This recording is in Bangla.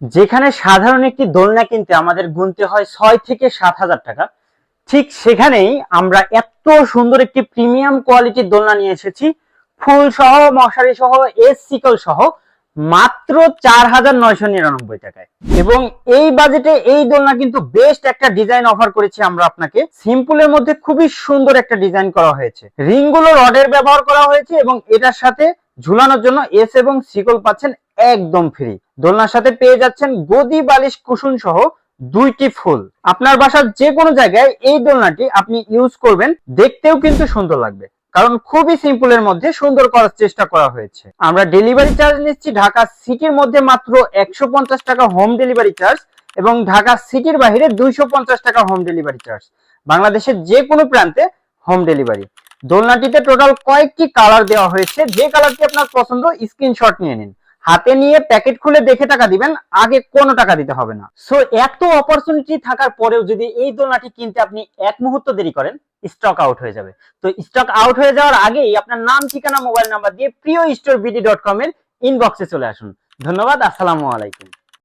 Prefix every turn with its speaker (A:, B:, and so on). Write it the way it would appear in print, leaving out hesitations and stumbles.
A: যেখানে সাধারণ একটি দোলনা কিনতে আমাদের গুনতে হয় 6 থেকে 7 হাজার টাকা, ঠিক সেখানেই আমরা এত সুন্দর একটি প্রিমিয়াম কোয়ালিটির দোলনা নিয়ে এসেছি, ফুল সহ, মশারি সহ, এস সিকল সহ, মাত্র 4,999 টাকায়। এবং এই বাজেটে এই দোলনা কিন্তু বেস্ট একটা ডিজাইন অফার করেছি আমরা আপনাকে। সিম্পলের মধ্যে খুবই সুন্দর একটা ডিজাইন করা হয়েছে, রিং গুলো রডের ব্যবহার করা হয়েছে এবং এটার সাথে ঝুলানোর জন্য এস এবং সিকল পাচ্ছেন একদম ফ্রি। দোলনার সাথে পেয়ে যাচ্ছেন গদি, বালিশ, কুশন সহ 2টি ফুল। আপনার বাসার যে কোনো জায়গায় এই দোলনাটি আপনি ইউজ করবেন, দেখতেও কিন্তু সুন্দর লাগবে, কারণ খুবই সিম্পলের মধ্যে সুন্দর করার চেষ্টা করা হয়েছে। আমরা ডেলিভারি চার্জ নিচ্ছি ঢাকা সিটির মধ্যে মাত্র 150 টাকা হোম ডেলিভারি চার্জ, এবং ঢাকা সিটির বাইরে 250 টাকা হোম ডেলিভারি চার্জ। বাংলাদেশের যে কোনো প্রান্তে হোম ডেলিভারি। দোলনাটিতে টোটাল কয়েকটি কালার দেওয়া হয়েছে, যে কালারটি আপনার পছন্দ স্ক্রিনশট নিয়ে নিন, হাতে নিয়ে প্যাকেট খুলে দেখে টাকা দিবেন, আগে কোনো টাকা দিতে হবে না। সো এত অপরচুনিটি থাকার পরেও যদি এই দোলনাটি কিনতে আপনি এক মুহূর্ত দেরি করেন, স্টক আউট হয়ে যাবে। তো স্টক আউট হয়ে যাওয়ার আগেই আপনার নাম, ঠিকানা, মোবাইল নাম্বার দিয়ে প্রিয় স্টোর বিডি.com এর ইনবক্সে চলে আসুন। ধন্যবাদ, আসসালামু আলাইকুম।